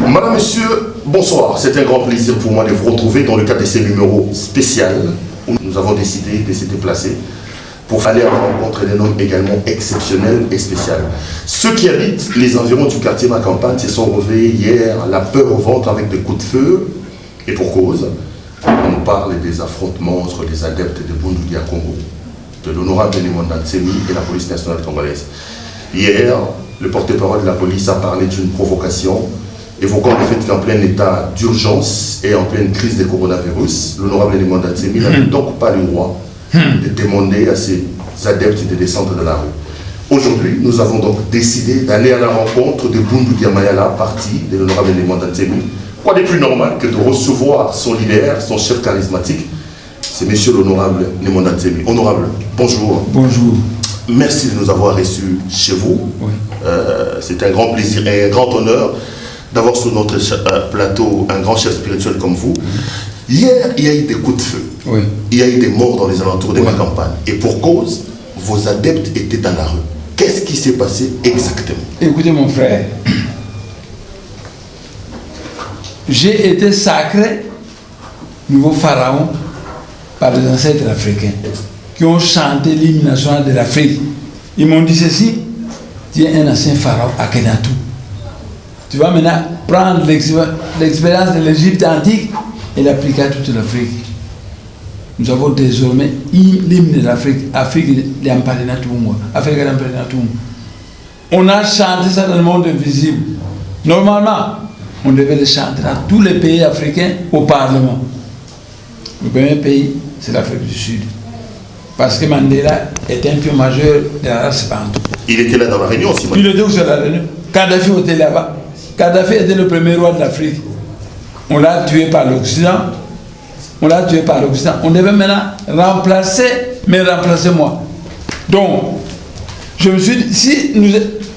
Madame, Monsieur, bonsoir. C'est un grand plaisir pour moi de vous retrouver dans le cadre de ces numéros spéciaux où nous avons décidé de se déplacer pour aller à la rencontre d'un homme également exceptionnel et spécial. Ceux qui habitent les environs du quartier Macampagne se sont réveillés hier la peur au ventre avec des coups de feu, et pour cause. On nous parle des affrontements entre les adeptes de Bundudia Congo, de l'honorable Lémon Ntsemi et la police nationale congolaise. Hier, le porte-parole de la police a parlé d'une provocation, évoquant le fait qu'en plein état d'urgence et en pleine crise de coronavirus, l'honorable Lémon Ntsemi n'avait donc pas le droit de demander à ses adeptes de descendre de la rue. Aujourd'hui, nous avons donc décidé d'aller à la rencontre de Bundudia Mayala, parti de l'honorable Lémon Ntsemi. Quoi de plus normal que de recevoir son leader, son chef charismatique, c'est monsieur l'honorable Lémon Ntsemi. Honorable, bonjour. Bonjour. Merci de nous avoir reçus chez vous. Oui. C'est un grand plaisir et un grand honneur d'avoir sur notre plateau un grand chef spirituel comme vous. Hier, il y a eu des coups de feu. Oui. Il y a eu des morts dans les alentours de ma campagne. Et pour cause, vos adeptes étaient dans la rue. Qu'est-ce qui s'est passé exactement? Écoutez mon frère, j'ai été sacré, nouveau pharaon, par les ancêtres africains qui ont chanté l'hymne national de l'Afrique. Ils m'ont dit ceci: tu es un ancien pharaon à Kenatou. Tu vas maintenant prendre l'expérience de l'Égypte antique et l'appliquer à toute l'Afrique. Nous avons désormais l'hymne de l'Afrique, Afrique de Ampadenatumwa, Afrique de Ampadenatumwa. On a chanté ça dans le monde invisible. Normalement, on devait le chanter dans tous les pays africains au Parlement. Le premier pays, c'est l'Afrique du Sud. Parce que Mandela est un pion majeur de la race bantou. Il était là dans la réunion aussi. Il était aussi à la réunion. Kadhafi était là-bas. Kadhafi était le premier roi de l'Afrique. On l'a tué par l'Occident. On l'a tué par l'Occident. On devait maintenant remplacer moi. Donc, je me suis dit, si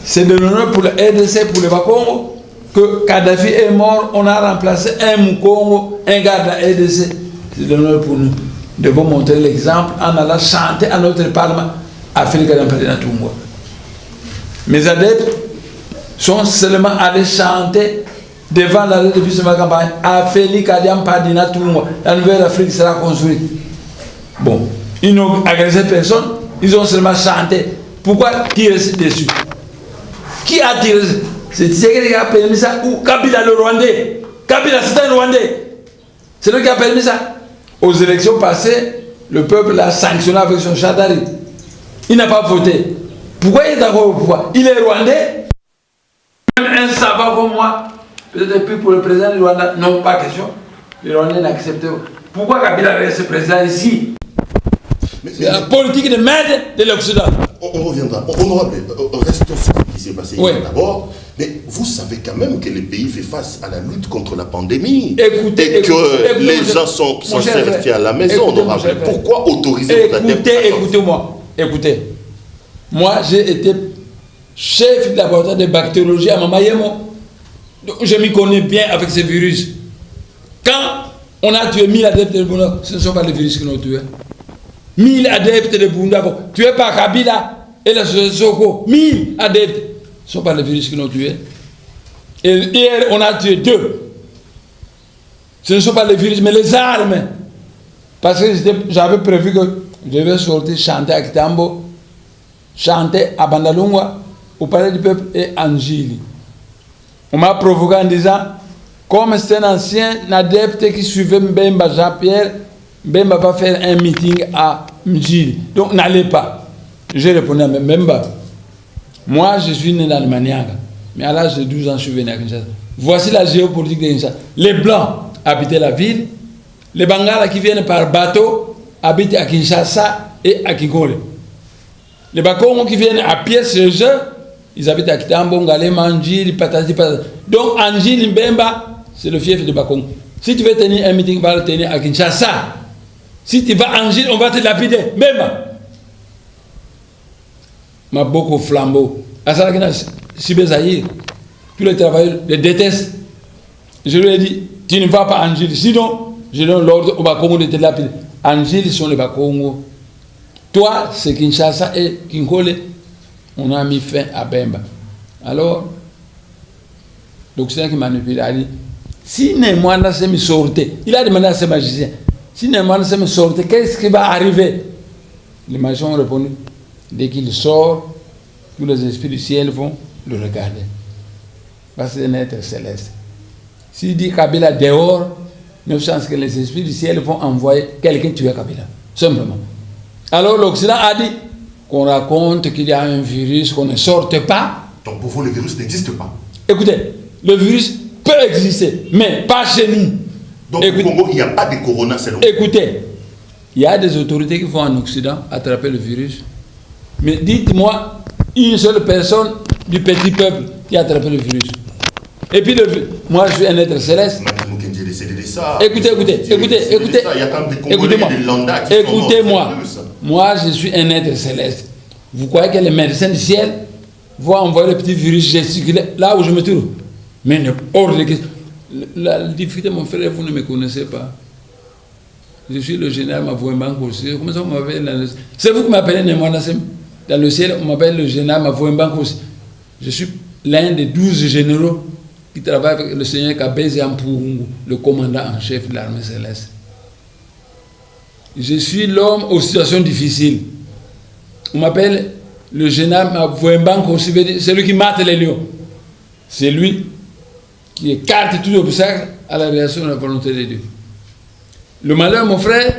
c'est de l'honneur pour le RDC, pour le Bas-Congo, que Kadhafi est mort, on a remplacé un Mukongo, un gars de la RDC. C'est de l'honneur pour nous. Nous devons montrer l'exemple en allant chanter à notre Parlement Afrique de l'Ampadenatumwa. Mes adeptes sont seulement allés chanter devant la rue de ma campagne Afrique de l'Ampadenatumwa. La nouvelle Afrique sera construite. Bon, ils n'ont agressé personne, ils ont seulement chanté. Pourquoi tirer dessus? Qui a tiré? C'est Tshisekedi qui a permis ça, ou Kabila le Rwandais? Kabila c'est un Rwandais. C'est lui qui a permis ça. Aux élections passées, le peuple l'a sanctionné avec son chatari. Il n'a pas voté. Pourquoi il est d'accord au pouvoir? Il est Rwandais. Même un savant comme moi, peut-être plus pour le président du Rwanda, non, pas question. Les Rwandais n'acceptent pas. Pourquoi Kabila reste président ici? C'est la politique de merde de l'Occident. On reviendra. Honorable, restons sur ce qui s'est passé Oui. d'abord. Mais vous savez quand même que le pays fait face à la lutte contre la pandémie. Écoutez, et que les gens sont censés rester à la maison, honorable. Pourquoi autoriser vos adeptes? Écoutez-moi. Écoutez. Moi, j'ai été chef de laboratoire de bactériologie à Mamayemo. Je m'y connais bien avec ces virus. Quand on a tué 1000 adeptes de Bunda, ce ne sont pas les virus qui l'ont tué. 1000 adeptes de Bunda, tués par Kabila et la Soko. 1000 adeptes. Ce ne sont pas les virus qui l'ont tué. Et hier, on a tué 2. Ce ne sont pas les virus, mais les armes. Parce que j'avais prévu que je devais sortir chanter à Kitambo, chanter à Bandalungwa, au palais du peuple et Angili. On m'a provoqué en disant, comme c'est un ancien adepte qui suivait Mbemba Jean-Pierre, Mbemba va faire un meeting à Mjili. Donc n'allez pas. J'ai répondu à Mbemba. Moi, je suis né dans le Manianga, mais à l'âge de 12 ans, je suis venu à Kinshasa. Voici la géopolitique de Kinshasa. Les Blancs habitaient la ville, les Bangala qui viennent par bateau habitent à Kinshasa et à Kigole. Les Bakongo qui viennent à pied chez eux, ils habitent à Kitambo, Ngale, Manjili, Patati, Patati. Donc, Angili Mbemba, c'est le fief de Bakongo. Si tu veux tenir un meeting, va le tenir à Kinshasa. Si tu vas à Angili, on va te lapider. Mbemba. Ma beaucoup flambeau. À Sarakina, Sibé Zahir, tous les travailleurs les détestent. Je lui ai dit, tu ne vas pas à Angili. Sinon, je donne l'ordre au Bakongo de te lapider. Angili sont les Bakongo. Toi, c'est Kinshasa et Kinkole. On a mis fin à Bemba. Alors, l'Occident qui manipule, a dit, si Némoana se me sortait, il a demandé à ses magiciens, si Némoana se me sortait, qu'est-ce qui va arriver? Les magiciens ont répondu, dès qu'il sort, tous les esprits du ciel vont le regarder. Parce que c'est un être céleste. S'il dit Kabila dehors, il y a une chance que les esprits du ciel vont envoyer quelqu'un tuer Kabila. Simplement. Alors l'Occident a dit qu'on raconte qu'il y a un virus, qu'on ne sorte pas. Donc pour vous, le virus n'existe pas. Écoutez, le virus peut exister, mais pas chez nous. Donc au Congo, il n'y a pas de corona selon vous. Écoutez, il y a des autorités qui vont en Occident attraper le virus. Mais dites-moi, une seule personne du petit peuple qui a attrapé le virus. Et puis, moi je suis un être céleste. Écoutez-moi. Moi je suis un être céleste. Vous croyez que les médecins du ciel vont envoyer le petit virus gesticuler là où je me trouve? Mais hors de question. La difficulté, mon frère, vous ne me connaissez pas. Je suis le général Mavouembank aussi. Comment ça vous m'appelez? C'est vous qui m'appelez Némoana Sem. Dans le ciel, on m'appelle le général Mavouembank aussi. Je suis l'un des 12 généraux qui travaille avec le seigneur Kabezi Ampurungu, le commandant en chef de l'armée céleste. Je suis l'homme aux situations difficiles. On m'appelle le général Mavouembank aussi, c'est lui qui mate les lions. C'est lui qui écarte tout obstacle à la réalisation de la volonté de Dieu. Le malheur, mon frère,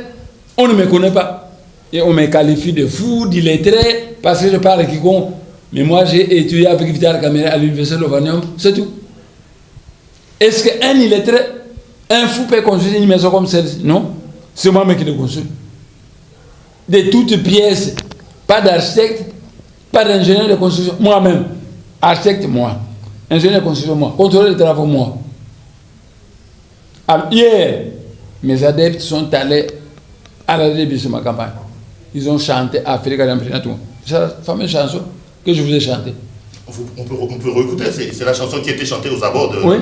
on ne me connaît pas. Et on me qualifie de fou, d'illettré, parce que je parle quiconque. Mais moi, j'ai étudié avec Vital Kamere à l'université de Lovanium, c'est tout. Est-ce qu'un illettré, un fou peut construire une maison comme celle-ci? Non, c'est moi-même qui l'ai construit. De toutes pièces, pas d'architecte, pas d'ingénieur de construction, moi-même. Architecte, moi. Ingénieur de construction, moi. Contrôleur de travaux, moi. Alors, hier, mes adeptes sont allés à la début de ma campagne. Ils ont chanté Africa d'Amprinatou. C'est la fameuse chanson que je vous ai chantée. On peut réécouter, c'est la chanson qui a été chantée aux abords de... Oui.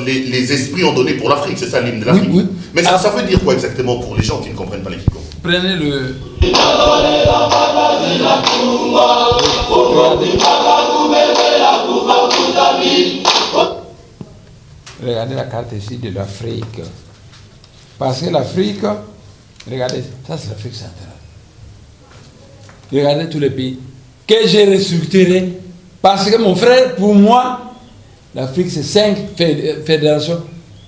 Les esprits ont donné pour l'Afrique, c'est ça l'hymne de l'Afrique. Oui. Mais ça veut dire quoi exactement pour les gens qui ne comprennent pas les Kikos? Prenez le... Regardez la carte ici de l'Afrique. Parce que l'Afrique, regardez, ça c'est l'Afrique centrale. Regardez tous les pays que j'ai restructurés. Parce que mon frère, pour moi, l'Afrique, c'est 5 fédérations.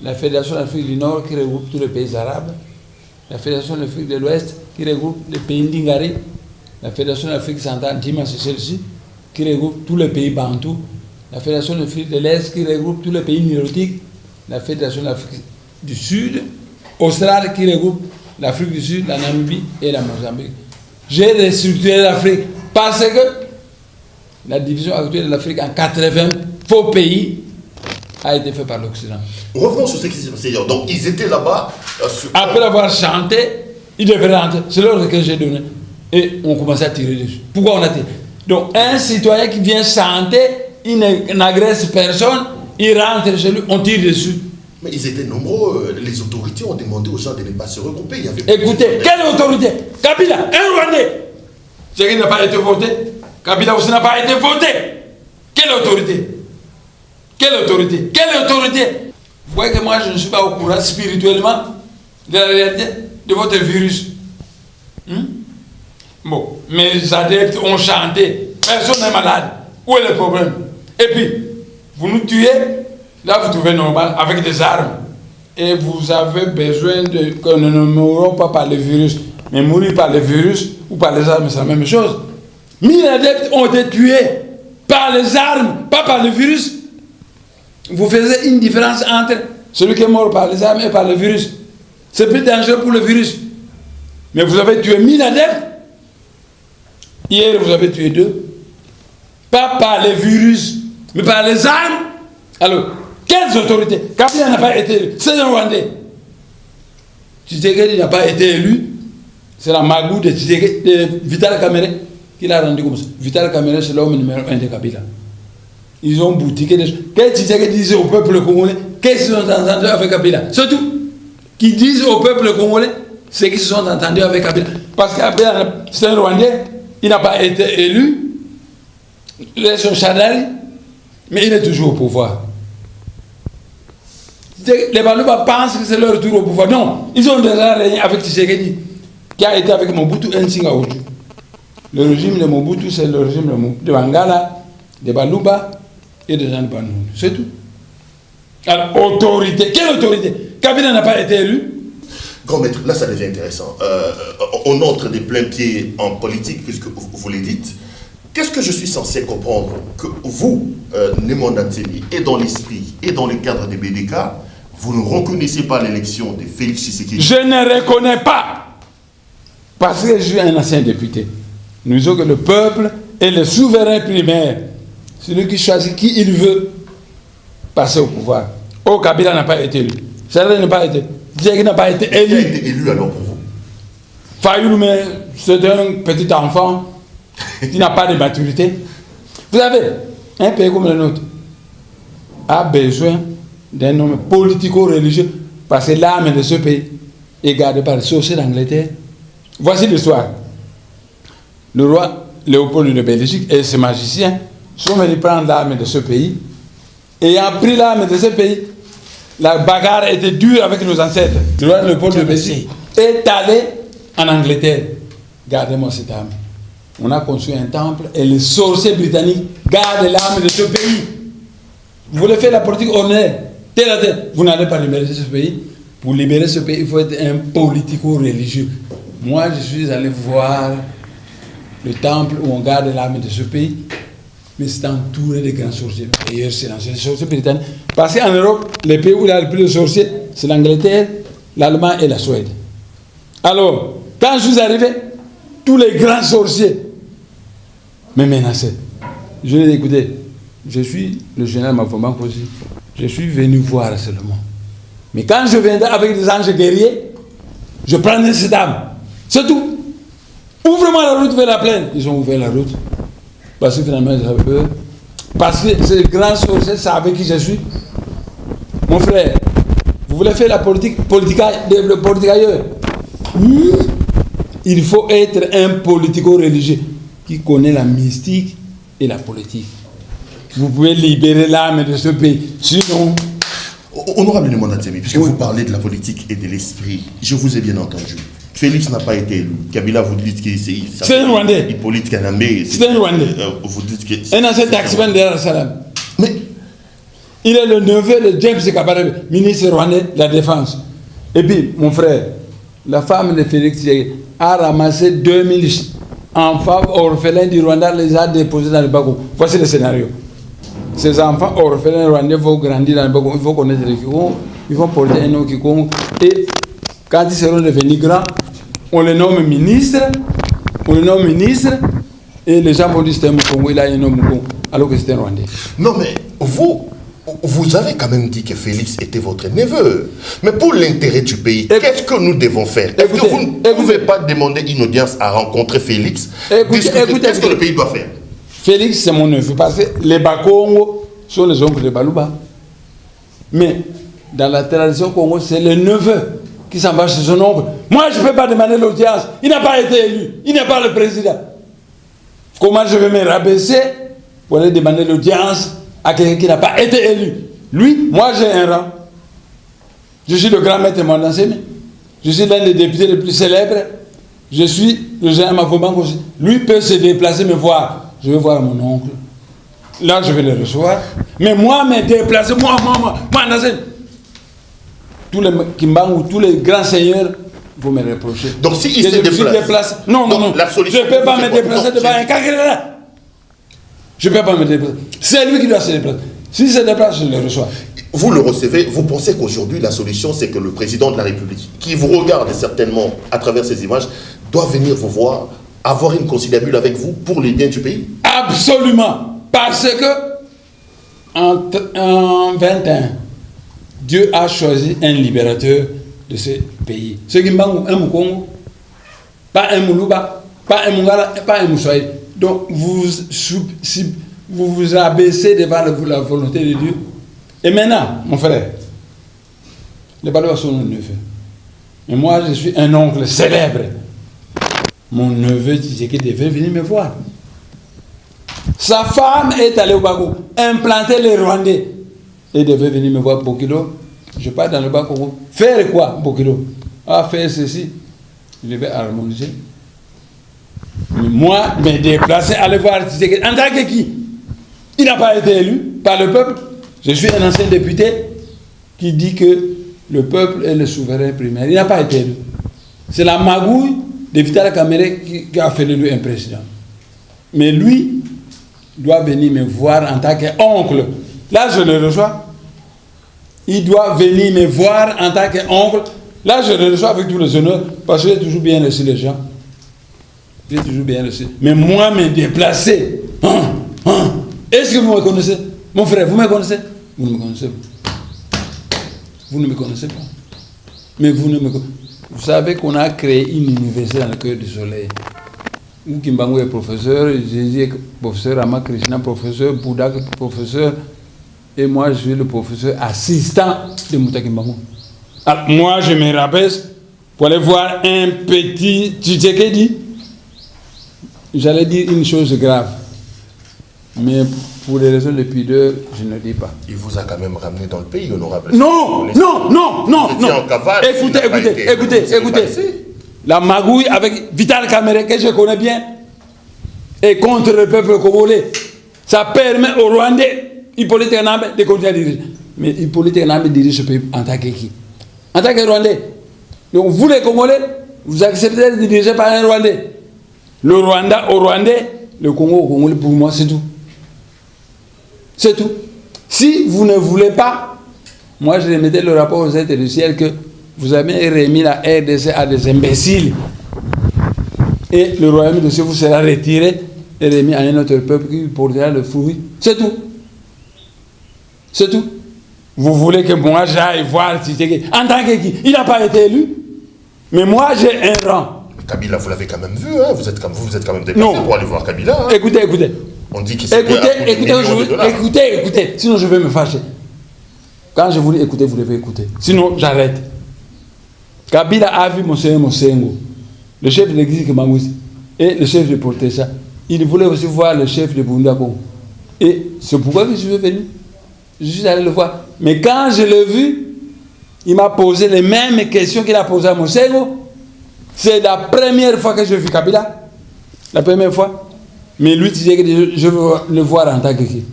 La Fédération de l'Afrique du Nord qui regroupe tous les pays arabes. La Fédération de l'Afrique de l'Ouest qui regroupe les pays Ndingari. La Fédération de l'Afrique centrale, Dima, c'est celle-ci, qui regroupe tous les pays bantous. La Fédération de l'Afrique de l'Est qui regroupe tous les pays nilotiques. La Fédération de l'Afrique du Sud. Australie qui regroupe l'Afrique du Sud, la Namibie et la Mozambique. J'ai restructuré l'Afrique parce que la division actuelle de l'Afrique en 80 faux pays a été fait par l'Occident. Revenons sur ce qui s'est passé hier. Donc ils étaient là-bas. Après avoir chanté, ils devaient rentrer. C'est l'ordre que j'ai donné. Et on commençait à tirer dessus. Pourquoi on a tiré? Donc un citoyen qui vient chanter, il n'agresse personne, il rentre chez lui, on tire dessus. Mais ils étaient nombreux. Les autorités ont demandé aux gens de ne pas se regrouper. Il y avait écoutez, quelle autorité? Kabila, un Rwandais. Ce qui n'a pas été voté. Kabila aussi n'a pas été voté. Quelle autorité? Quelle autorité? Quelle autorité? Vous voyez que moi je ne suis pas au courant spirituellement de la réalité de votre virus. Bon, mes adeptes ont chanté. Personne n'est malade. Où est le problème? Et puis, vous nous tuez, là vous trouvez normal, avec des armes. Et vous avez besoin que nous ne mourons pas par le virus. Mais mourir par le virus ou par les armes, c'est la même chose. 1000 adeptes ont été tués par les armes, pas par le virus. Vous faites une différence entre celui qui est mort par les armes et par le virus. C'est plus dangereux pour le virus. Mais vous avez tué 1000 adeptes. Hier, vous avez tué 2. Pas par les virus, mais par les armes. Alors, quelles autorités? Kabila n'a pas été élu. C'est un Rwandais. Tshisekedi n'a pas été élu. C'est la magouille de Vital Kamerhe qui l'a rendu comme ça. Vital Kamerhe, c'est l'homme numéro 1 de Kabila. Ils ont boutiqué des choses. Qu'est-ce qu'ils disaient au peuple congolais? Qu'est-ce qu'ils ont entendu avec Kabila? C'est tout. Qu'ils disent au peuple congolais ce qu'ils se sont entendus avec Kabila. Parce que Kabila, c'est un Rwandais, il n'a pas été élu. Il est son Chadari, mais il est toujours au pouvoir. Les Balouba pensent que c'est leur retour au pouvoir. Non, ils ont déjà régné avec Tshisekedi, qui a été avec Mobutu Nsinga Oju. Le régime de Mobutu, c'est le régime de Bangala, de Balouba et de Jean Banoun. C'est tout. Alors, autorité. Quelle autorité? Kabila n'a pas été élu. Grand maître, là ça devient intéressant. On entre des pleins pieds en politique, puisque vous le dites. Qu'est-ce que je suis censé comprendre? Que vous, Némanda Ntsembi, et dans l'esprit, et dans le cadre des BDK, vous ne reconnaissez pas l'élection de Félix Tshisekedi? Je ne reconnais pas. Parce que je suis un ancien député. Nous disons que le peuple est le souverain primaire. Celui qui choisit qui il veut passer au pouvoir. Oh, Kabila n'a pas été élu. Chadari n'a pas été. Tshisekedi n'a pas été élu. Qui a été élu alors pour vous? Fayoulou, mais c'est un petit enfant qui n'a pas de maturité. Vous savez, un pays comme le nôtre a besoin d'un homme politico-religieux parce que l'âme de ce pays est gardée par les sorciers d'Angleterre. Voici l'histoire. Le roi Léopold de Belgique et ses magiciens sont venus prendre l'âme de ce pays. Et ayant pris l'âme de ce pays, la bagarre était dure avec nos ancêtres. Le roi Léopold de Belgique est allé en Angleterre. Gardez-moi cette âme. On a construit un temple et les sorciers britanniques gardent l'âme de ce pays. Vous voulez faire la politique honnête, tel à tel. Vous n'allez pas libérer ce pays. Pour libérer ce pays, il faut être un politico-religieux. Moi, je suis allé voir le temple où on garde l'âme de ce pays, mais c'est entouré de grands sorciers. D'ailleurs, c'est les sorciers britanniques. Parce qu'en Europe, les pays où il y a le plus de sorciers, c'est l'Angleterre, l'Allemagne et la Suède. Alors, quand je suis arrivé, tous les grands sorciers me menaçaient. Je l'ai écouté. Je suis le général Mavomba aussi. Je suis venu voir seulement. Mais quand je viendrai avec des anges guerriers, je prendrai cette âme. C'est tout. Ouvre-moi la route vers la plaine. Ils ont ouvert la route. Parce que finalement, j'avais peur. Parce que ces grands sorciers savaient qui je suis. Mon frère, vous voulez faire la politique ailleurs. Il faut être un politico-religieux qui connaît la mystique et la politique. Vous pouvez libérer l'âme de ce pays. Sinon... Honorable Némanda Ntsembi, puisque vous parlez de la politique et de l'esprit, je vous ai bien entendu. Félix n'a pas été élu. Kabila, vous dites que c'est un Rwandais. Hippolyte Kanambe. C'est un Rwandais. Vous dites que... Un ancien taximan de Dar es Salaam. Mais... Il est le neveu de James Kabarebe, ministre rwandais de la Défense. Et puis, mon frère, la femme de Félix a ramassé 2000 enfants orphelins du Rwanda, les a déposés dans le Bago. Voici le scénario. Ces enfants orphelins rwandais vont grandir dans le Bago. Il faut connaître les Kikongo, ils vont porter un nom Kikongo. Et quand ils seront devenus grands, on les nomme ministre, et les gens vont dire c'est un Mukongo, il a un nom Mukongo, alors que c'est un Rwandais. Non mais, vous avez quand même dit que Félix était votre neveu. Mais pour l'intérêt du pays, qu'est-ce que nous devons faire? Est-ce que vous ne pouvez pas demander une audience à rencontrer Félix? Qu'est-ce que le pays doit faire? Félix, c'est mon neveu, parce que les Bakongo sont les oncles de Balouba. Mais dans la tradition Congo, c'est le neveu qui s'en va chez son oncle. Moi, je ne peux pas demander l'audience. Il n'a pas été élu. Il n'est pas le président. Comment je vais me rabaisser pour aller demander l'audience à quelqu'un qui n'a pas été élu? Lui, moi, j'ai un rang. Je suis le grand maître Némanda Ntsembi. Je suis l'un des députés les plus célèbres. Je suis le général Mavomba aussi. Lui peut se déplacer, me voir. Je vais voir mon oncle. Là, je vais le recevoir. Mais moi, me déplacer, moi, Ntsembi. Tous les Kimbangu, tous les grands seigneurs, vous me reprochez. Donc, s'il se déplace... Non. Je ne peux pas me déplacer devant un Kakirela. Je ne peux pas me déplacer. C'est lui qui doit se déplacer. S'il se déplace, je le reçois. vous le recevez, vous pensez qu'aujourd'hui la solution c'est que le président de la République, qui vous regarde certainement à travers ces images, doit venir vous voir, avoir une conciliabule avec vous pour les biens du pays? Absolument. Parce que en 21, Dieu a choisi un libérateur de ce pays. Ce qui m'a un Mukongo, pas un Moulouba, pas un Mungala, pas un Moussaï. Donc vous vous abaissez devant la volonté de Dieu. Et maintenant, mon frère, ne parlez pas sur mon neveu. Mais moi, je suis un oncle célèbre. Mon neveu disait qu'il devait venir me voir. Sa femme est allée au Bago, implanter les Rwandais. Et devait venir me voir, Bokilo. Je pars dans le Bago. Faire quoi, Bokilo? Ah, faire ceci. Je vais harmoniser. Mais moi, me déplacer, aller voir Tshisekedi. En tant que qui? Il n'a pas été élu par le peuple. Je suis un ancien député qui dit que le peuple est le souverain primaire. Il n'a pas été élu. C'est la magouille de Vital Kamerhe qui a fait de lui un président. Mais lui doit venir me voir en tant qu'oncle. Là, je le reçois. Il doit venir me voir en tant qu'oncle. Là, je le reçois avec tous les honneurs parce que j'ai toujours bien reçu les gens. J'ai toujours bien reçu. Mais moi, me déplacer. Est-ce que vous me connaissez? Mon frère, vous me connaissez? Vous ne me connaissez pas. Vous ne me connaissez pas. Mais vous ne me connaissez pas. Vous savez qu'on a créé une université dans le cœur du soleil. Où Kimbangu est professeur, Jésus est professeur, Ramakrishna professeur, Bouddha professeur, et moi je suis le professeur assistant de Mouta Kimbangu. Alors moi je me rabaisse pour aller voir un petit Tshisekedi. J'allais dire une chose grave, mais pour des raisons de pudeur, je ne dis pas. Il vous a quand même ramené dans le pays, honorable. Non. Écoutez. La magouille avec Vital Kamerhe, que je connais bien, et contre le peuple congolais. Ça permet aux Rwandais, Hippolyte Kagame, de continuer à diriger. Mais Hippolyte Kagame dirige ce pays en tant que qui? En tant que Rwandais. Donc vous les Congolais, vous acceptez de diriger par un Rwandais. Le Rwanda au Rwandais, le Congo au Congolais, pour moi, c'est tout. C'est tout. Si vous ne voulez pas, moi je remettais le rapport aux êtres du ciel que vous avez remis la RDC à des imbéciles. Et le royaume de Dieu vous sera retiré et remis à un autre peuple qui portera le fruit. C'est tout. C'est tout. Vous voulez que moi j'aille voir Tshisekedi en tant que qui? Il n'a pas été élu. Mais moi j'ai un rang. Kabila, vous l'avez quand même vu, hein? Vous êtes quand même déplacé pour aller voir Kabila. Hein? Écoutez. On dit qu'il s'est écoutez, sinon je vais me fâcher. Quand je vous dis écoutez, vous devez écouter. Sinon, j'arrête. Kabila a vu Mosengo, le chef de l'église Kemangouzi, et le chef de Portesa. Il voulait aussi voir le chef de Bundako. Et c'est pourquoi je suis venu. Je suis allé le voir. Mais quand je l'ai vu, il m'a posé les mêmes questions qu'il a posées à Mosengo. C'est la première fois que je vis Kabila. La première fois. Mais lui disait que je veux le voir en tant que qui?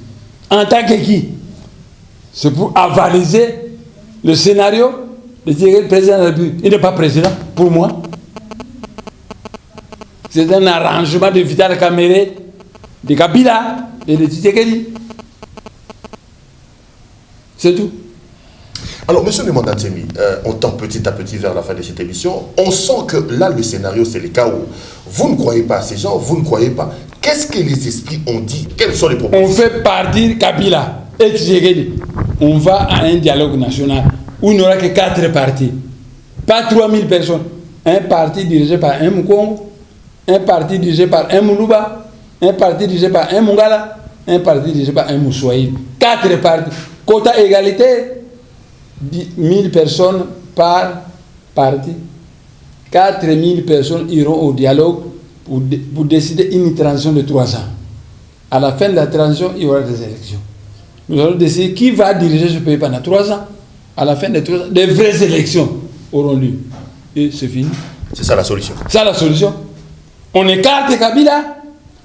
En tant que qui? C'est pour avaliser le scénario de dire que le président de la République, il n'est pas président pour moi. C'est un arrangement de Vital Kamerhe, de Kabila et de Tshisekedi. C'est tout. Alors, monsieur le Mandantemi, on tend petit à petit vers la fin de cette émission. On sent que là, le scénario, c'est le chaos. Vous ne croyez pas à ces gens, vous ne croyez pas. Qu'est-ce que les esprits ont dit? Quels sont les propositions? On fait partir Kabila et Tshisekedi. On va à un dialogue national où il n'y aura que 4 partis. Pas 3000 personnes. Un parti dirigé par un Mukongo, un parti dirigé par un Moulouba, un parti dirigé par un Mungala, un parti dirigé par un Moussoïd. 4 partis. Quota égalité, 1000 personnes par parti. 4000 personnes iront au dialogue pour décider une transition de 3 ans. À la fin de la transition, il y aura des élections. Nous allons décider qui va diriger ce pays pendant 3 ans. À la fin de 3 ans, des vraies élections auront lieu. Et c'est fini. C'est ça la solution. C'est ça la solution. On écarte Kabila,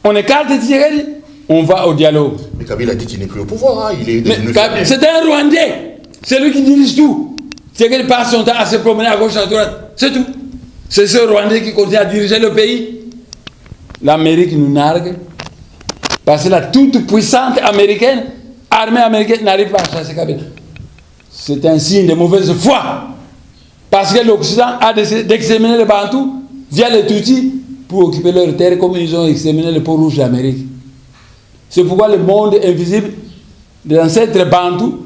on écarte Tshisekedi, on va au dialogue. Mais Kabila dit qu'il n'est plus au pouvoir. Hein. Il est devenu... C'est un Rwandais. C'est lui qui dirige tout. Tshisekedi passe son temps à se promener à gauche, à droite. C'est tout. C'est ce Rwandais qui continue à diriger le pays. L'Amérique nous nargue. Parce que la toute puissante américaine, armée américaine, n'arrive pas à chasser Kabila. c'est un signe de mauvaise foi. Parce que l'Occident a décidé d'exterminer les Bantous via les Tutsis pour occuper leurs terres comme ils ont exterminé les peaux rouges d'Amérique. C'est pourquoi le monde invisible des ancêtres Bantous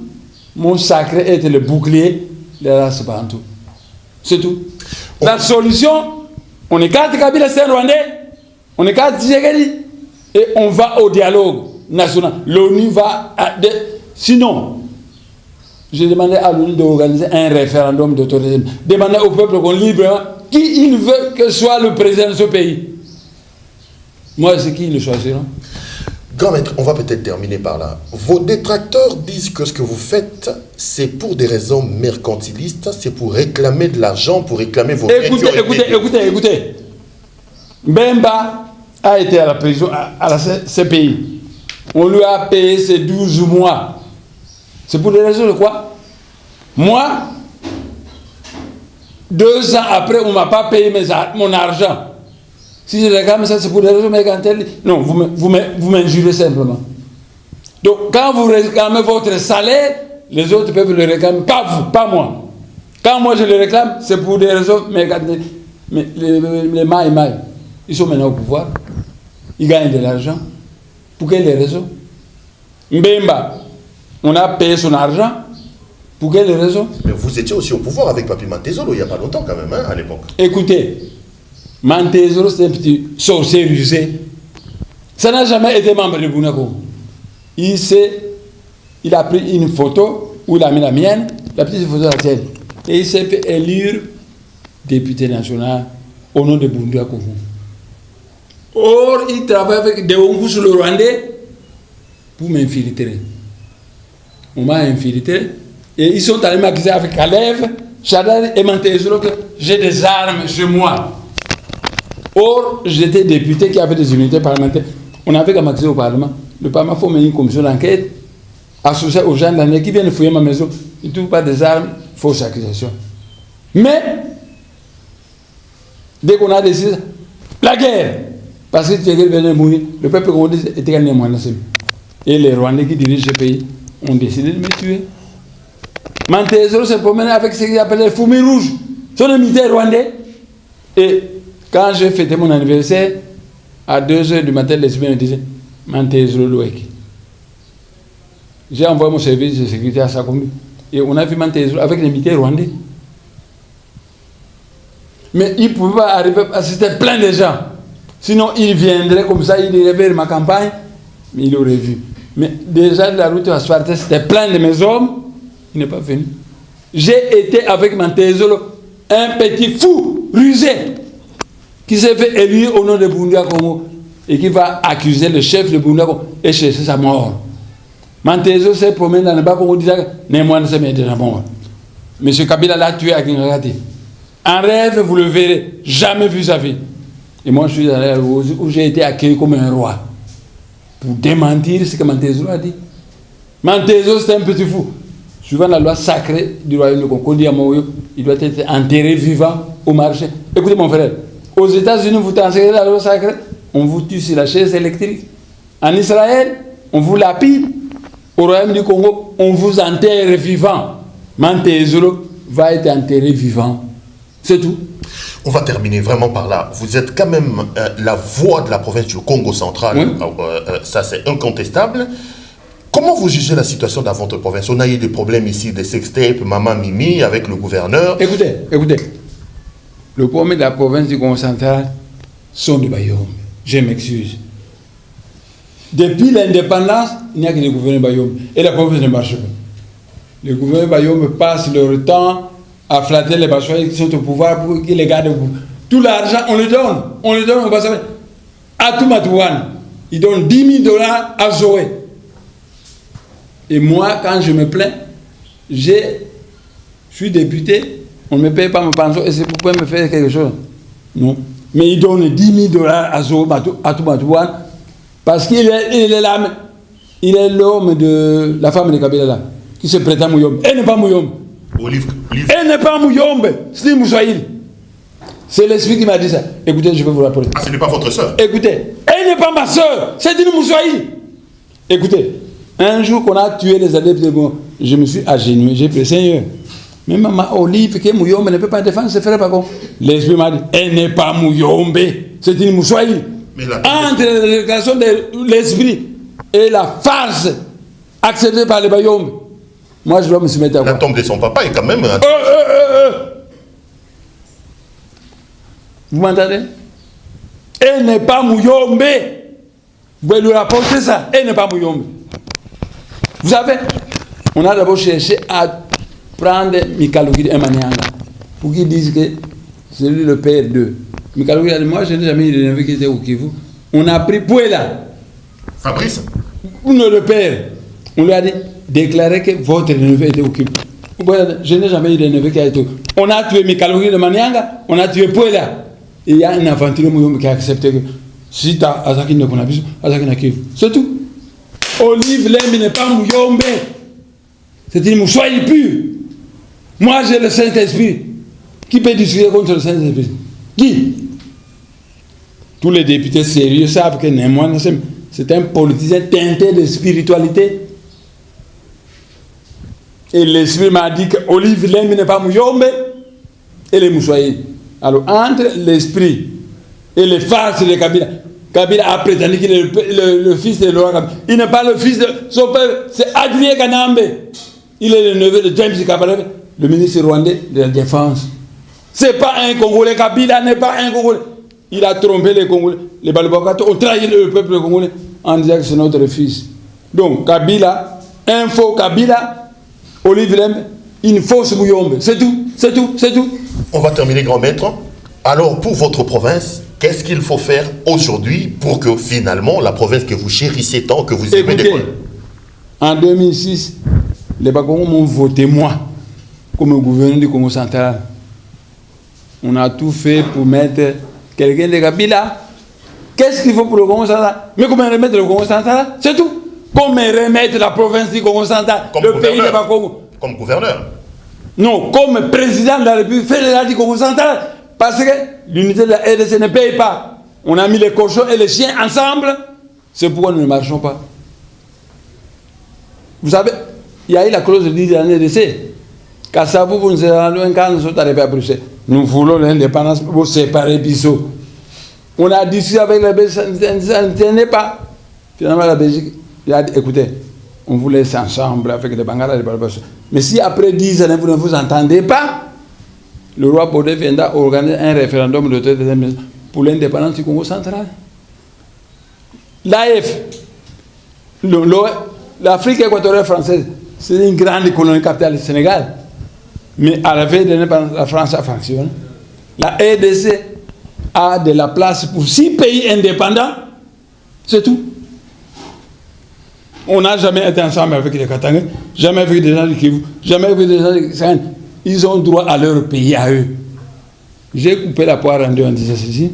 m'ont sacré être le bouclier de la race Bantou. C'est tout. La solution, on écarte Kabila, c'est un Rwandais, on écarte Tshisekedi et on va au dialogue national. L'ONU va... Sinon, j'ai demandé à l'ONU d'organiser un référendum d'autorisme. Demander au peuple qu'on librement qui il veut que soit le président de ce pays. Moi, c'est qui le choisiront. Grand maître, on va peut-être terminer par là. Vos détracteurs disent que ce que vous faites, c'est pour des raisons mercantilistes, c'est pour réclamer de l'argent, pour réclamer vos biens. Écoutez. Bemba a été à la prison, à la CPI. On lui a payé ses 12 mois. C'est pour des raisons de quoi? Moi, 2 ans après, on ne m'a pas payé mon argent. Si je réclame ça, c'est pour des raisons mercantiles. Non, vous m'injurez simplement. Donc, quand vous réclamez votre salaire, les autres peuvent le réclamer. Pas vous, pas moi. Quand moi je le réclame, c'est pour des raisons mercantiles. Mais les Maï, ils sont maintenant au pouvoir. Ils gagnent de l'argent. Pour quelles raisons? Mbemba, on a payé son argent. Pour quelles raisons? Mais vous étiez aussi au pouvoir avec Papi Mantezolo il n'y a pas longtemps quand même, hein, à l'époque. Écoutez, Mantezolo, c'est un petit sorcier rusé. Ça n'a jamais été membre de Bunako. Il a pris une photo où il a mis la mienne, la petite photo de la tienne. Et il s'est fait élire député national au nom de Bunako. Or, il travaille avec des Hongous sur le Rwandais pour m'infiltrer. On m'a infiltré. Et ils sont allés m'accuser avec Kalev, Chadal et Mantezolo que j'ai des armes chez moi. Or, j'étais député qui avait des immunités parlementaires. On avait qu'à m'accuser au Parlement. Le Parlement faut mener une commission d'enquête associée aux gens d'année qui viennent fouiller ma maison. Ils ne trouvent pas des armes, fausse accusation. Mais, dès qu'on a décidé, la guerre, parce que Tshisekedi venait mourir, le peuple congolais était gagné moins. Et les Rwandais qui dirigent ce pays ont décidé de me tuer. Mantezolo s'est promené avec ce qu'il appelait le Foumi Rouge. Son militaire rwandais. Et quand j'ai fêté mon anniversaire, à 2h du matin, les humains me disaient Mantezolo Loueki. J'ai envoyé mon service de sécurité à Sakomi. Et on a vu Mantezolo avec les militaires rwandais. Mais il ne pouvait pas arriver parce que c'était plein de gens. Sinon, il viendrait comme ça, il irait vers ma campagne, mais il aurait vu. Mais déjà, la route asphaltée, c'était plein de mes hommes. Il n'est pas venu. J'ai été avec Mantezolo, un petit fou, rusé, qui s'est fait élire au nom de Bundia Congo et qui va accuser le chef de Bundia Congo et chercher sa mort. Mantezolo s'est promené dans le bas Congo disant que moi ne sais pas déjà mort. M. Kabila l'a tué à Kingarati. En rêve, vous le verrez, jamais vu sa vie. Et moi, je suis allé où j'ai été accueilli comme un roi pour démentir ce que Mantezolo a dit. Mantezolo, c'est un petit fou. Suivant la loi sacrée du royaume de Congo, il doit être enterré vivant au marché. Écoutez mon frère, aux États-Unis, vous transférez la loi sacrée, on vous tue sur la chaise électrique. En Israël, on vous lapide. Au royaume du Congo, on vous enterre vivant. Mantezolo va être enterré vivant. C'est tout. On va terminer vraiment par là. Vous êtes quand même la voix de la province du Congo central. Oui. Ça, c'est incontestable. Comment vous jugez la situation dans votre province? On a eu des problèmes ici, des sextapes, Maman Mimi, avec le gouverneur. Écoutez. Le problème de la province du Congo central sont des Bayom. Je m'excuse. Depuis l'indépendance, il n'y a que des gouverneurs Bayom. Et la province ne marche pas. Les gouverneurs Bayom passent leur temps à flatter les Bachois qui sont au pouvoir pour qu'ils les gardent au pouvoir. Tout l'argent, on le donne au Bachois. À tout Matouane, ils donnent $10 000 à Zoé. Et moi, quand je me plains, je suis député, on ne me paye pas mon pension et c'est pour pouvoir me faire quelque chose. Non. Mais ils donnent $10 000 à Zoé, à tout Matouane, parce qu'il est l'homme de la femme de Kabila là, qui se prétend Mouyombe. Elle n'est pas Mouyombe. Elle n'est pas Mouyombe, c'est Moussaïl. C'est l'esprit qui m'a dit ça. Écoutez, je vais vous rappeler. Ah, ce n'est pas votre soeur. Écoutez, elle n'est pas ma soeur, c'est une Moussaïl. Écoutez, un jour qu'on a tué les adeptes de je me suis agenouillé, j'ai prié, Seigneur. Même ma Olive, qui est Mouyombe, ne peut pas défendre ses frères, par contre. L'esprit m'a dit, elle n'est pas Mouyombe, c'est une Moussoaï. Entre la déclaration de l'esprit et la farce acceptée par les Bayombe, moi je dois me soumettre à quoi? La tombe de son papa est quand même... Vous m'entendez? Elle n'est pas Mouyombe. Vous pouvez lui rapporter ça. Elle n'est pas Mouyombe. Vous savez, on a d'abord cherché à prendre Mikaloukid et Manianga pour qu'ils disent que c'est lui le père d'eux. Mikaloukid a dit, moi je n'ai jamais eu de neveu qui était au Kivu. On a pris Pouela. Fabrice? Le père. On lui a dit, déclarez que votre neveu était au Kivu. Je n'ai jamais eu de neveu qui a été au Kivu. On a tué Mikaloukid de Manianga, on a tué Pouela. Et il y a un aventurier qui a accepté que si tu as Azaki ne connaît pas, Azaki n'a Kivu. C'est tout. Olive Lembi n'est pas Mouyombe. C'est une Moussoaï pure. Moi j'ai le Saint-Esprit. Qui peut discuter contre le Saint-Esprit? Qui? Tous les députés sérieux savent que Némoine, c'est un politicien teinté de spiritualité. Et l'Esprit m'a dit que Olive Lembi n'est pas Mouyombe et les Moussoaï. Alors, entre l'esprit et les farces de Kabila, Kabila a prétendu qu'il est le fils de Laurent Kabila. Il n'est pas le fils de son père, c'est Adrien Kanambe. Il est le neveu de James Kabarebe, le ministre rwandais de la Défense. Ce n'est pas un Congolais, Kabila n'est pas un Congolais. Il a trompé les Congolais. Les Balbakato ont trahi le peuple congolais en disant que c'est notre fils. Donc, Kabila, un faux Kabila, Olive Lembi, une fausse Mouyombe. C'est tout, c'est tout, c'est tout. On va terminer, grand maître. Alors, pour votre province, qu'est-ce qu'il faut faire aujourd'hui pour que finalement, la province que vous chérissez tant, que vous aimez... Écoutez, en 2006, les Bakongos m'ont voté moi comme gouverneur du Congo central. On a tout fait pour mettre quelqu'un de Kabila. Qu'est-ce qu'il faut pour le Congo central? Mais comment remettre le Congo central? C'est tout. Comment remettre la province du Congo central, comme le pays de Bakongo? Comme gouverneur? Non, comme président de la République fédérale du Congo central, parce que l'unité de la RDC ne paye pas. On a mis les cochons et les chiens ensemble, c'est pourquoi nous ne marchons pas. Vous savez, il y a eu la clause de 10 années d'essai. Kassabou, vous nous avez quand nous sommes arrivés à Bruxelles. Nous voulons l'indépendance pour séparer Bissau. On a discuté avec la Belgique, ça ne tenait pas. Finalement, la Belgique, il a dit, écoutez, on vous laisse ensemble avec les Bangala et les Balbas. Mais si après 10 années, vous ne vous entendez pas, le roi Bodé viendra organiser un référendum de pour l'indépendance du Congo central. L'AF, l'Afrique équatoriale française, c'est une grande colonie capitale du Sénégal. Mais à la veille de l'indépendance, la France a fonctionné. La RDC a de la place pour 6 pays indépendants. C'est tout. On n'a jamais été ensemble avec les Katangais, jamais avec des gens du Kivu, jamais avec des gens du Sahel. Ils ont droit à leur pays, à eux. J'ai coupé la poire en deux en disant ceci,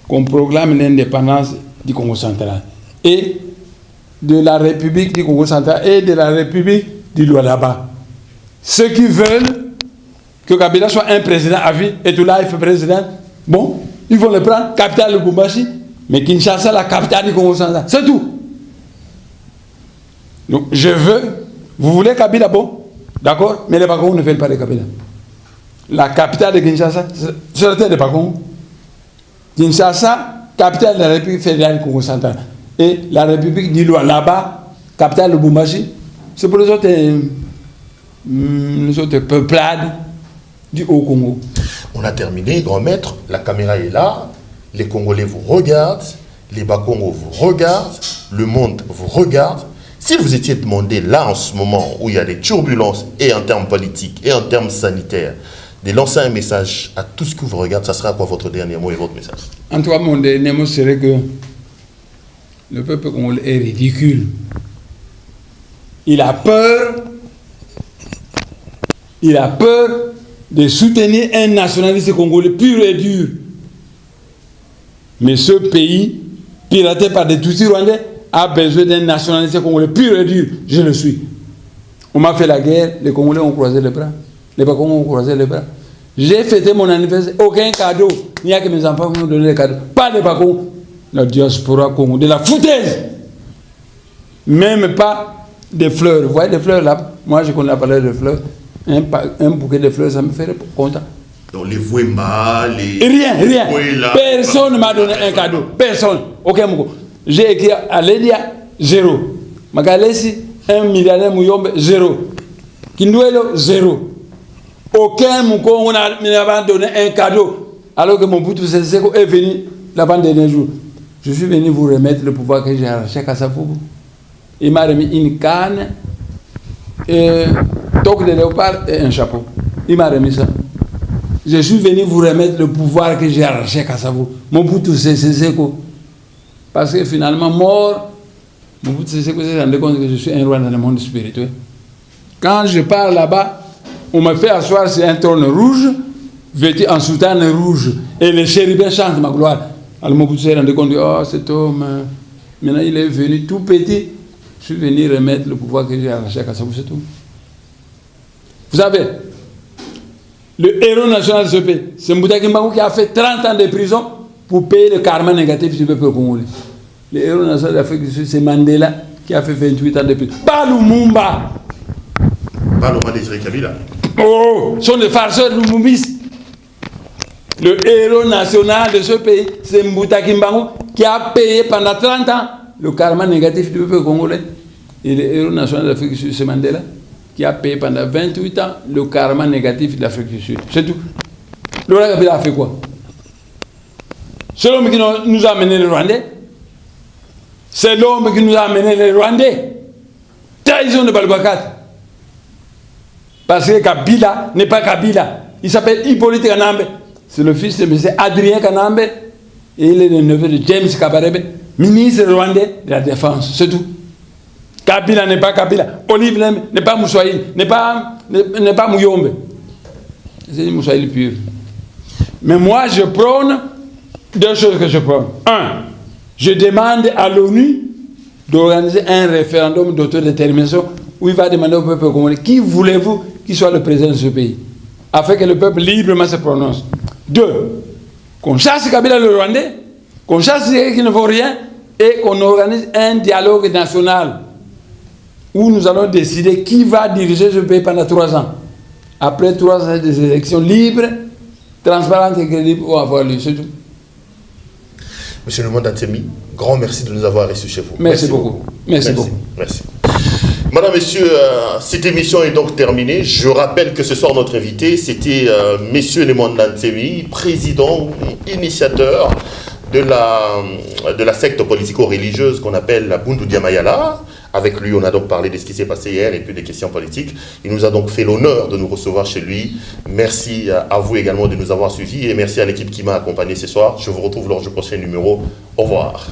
qu'on proclame l'indépendance du Congo central et de la République du Congo central et de la République du Lualaba. Ceux qui veulent que Kabila soit un président à vie et tout là il fait président, bon, ils vont le prendre, capitale de Lubumbashi, mais Kinshasa, la capitale du Congo central. C'est tout. Donc, je veux, vous voulez Kabila, bon, d'accord, mais les Bakongos ne veulent pas de Kabila. La capitale de Kinshasa, c'est la terre des Bakongos. Kinshasa, capitale de la République fédérale du Congo central. Et la République du Lualaba, capitale de Lubumbashi, c'est pour les autres peuplades du Haut-Congo. On a terminé, grand maître, la caméra est là, les Congolais vous regardent, les Bakongos vous regardent, le monde vous regarde. Si vous étiez demandé là en ce moment où il y a des turbulences et en termes politiques et en termes sanitaires, de lancer un message à tout ce que vous regardez, ça sera quoi votre dernier mot et votre message? En tout cas, mon dernier mot serait que le peuple congolais est ridicule. Il a peur de soutenir un nationaliste congolais pur et dur. Mais ce pays, piraté par des Tutsis rwandais, a besoin d'un nationaliste congolais pur et dur. Je le suis. On m'a fait la guerre, les Congolais ont croisé les bras. Les Bakongos ont croisé les bras. J'ai fêté mon anniversaire, aucun cadeau. Il n'y a que mes enfants qui m'ont donné des cadeaux. Pas de Bakongos. La diaspora congolaise, de la foutaise. Même pas des fleurs. Vous voyez des fleurs là? Moi, je connais la valeur de fleurs. Un bouquet de fleurs, ça me ferait content. Donc les Vouema, les... Rien. Personne ne m'a donné un cadeau. Personne. Aucun mot. J'ai écrit à Lédia, 0. Magalesi, 1 milliardaire Mouyombe, 0. Kinduelo, 0. Aucun mouko n'a donné un cadeau. Alors que mon Mobutu Sese Seko est venu l'avant-dernier jour. Je suis venu vous remettre le pouvoir que j'ai arraché à Kassafougou. Il m'a remis une canne, toque de léopard et un chapeau. Il m'a remis ça. Je suis venu vous remettre le pouvoir que j'ai arraché à Kassafougou. Mobutu Sese Seko. Parce que finalement, mort, Mobutu Sese Seko s'est rendu compte que je suis un roi dans le monde spirituel. Quand je pars là-bas, on me fait asseoir sur un trône rouge, vêtu en soutane rouge, et les chérubins chantent ma gloire. Alors Mobutu s'est rendu compte, oh cet homme, maintenant il est venu tout petit, je suis venu remettre le pouvoir que j'ai arraché à Kassafougou, c'est tout. Vous savez, le héros national de ce pays, c'est Mbouta Mbangu qui a fait 30 ans de prison pour payer le karma négatif du peuple congolais. Le héros national d'Afrique du Sud, c'est Mandela qui a fait 28 ans de prison. Pas Lumumba. Pas Laurent Désiré Kabila. Oh, sont des farceurs lumumbistes. Le héros national de ce pays, c'est Mbouta Mbangu qui a payé pendant 30 ans le karma négatif du peuple congolais. Et le héros national d'Afrique du Sud, c'est Mandela qui a payé pendant 28 ans le karma négatif de l'Afrique du Sud. C'est tout. Laurent Kabila a fait quoi? C'est l'homme qui nous a amené les Rwandais. C'est l'homme qui nous a amené les Rwandais. Trahison de Balbakat. Parce que Kabila n'est pas Kabila. Il s'appelle Hippolyte Kanambe. C'est le fils de M. Adrien Kanambe. Et il est le neveu de James Kabarebe, ministre rwandais de la Défense. C'est tout. Kabila n'est pas Kabila. Olive n'est pas Moussoïl, n'est pas Mouyombe. C'est Moussoïl pur. Mais moi, je prône deux choses que je prône. Un, je demande à l'ONU d'organiser un référendum d'autodétermination où il va demander au peuple congolais qui voulez-vous qu'il soit le président de ce pays, afin que le peuple librement se prononce. Deux, qu'on chasse Kabila le Rwandais, qu'on chasse ceux qui ne font rien et qu'on organise un dialogue national où nous allons décider qui va diriger ce pays pendant 3 ans. Après 3 ans, des élections libres, transparentes et crédibles vont avoir lieu. C'est tout. Monsieur le Monde Antemi, grand merci de nous avoir reçus chez vous. Merci beaucoup. Merci beaucoup. Merci. Madame, Messieurs, cette émission est donc terminée. Je rappelle que ce soir, notre invité, c'était Monsieur le Monde Antemi, président, initiateur de la secte politico-religieuse qu'on appelle la Bundu Diamayala. Avec lui, on a donc parlé de ce qui s'est passé hier et puis des questions politiques. Il nous a donc fait l'honneur de nous recevoir chez lui. Merci à vous également de nous avoir suivis et merci à l'équipe qui m'a accompagné ce soir. Je vous retrouve lors du prochain numéro. Au revoir.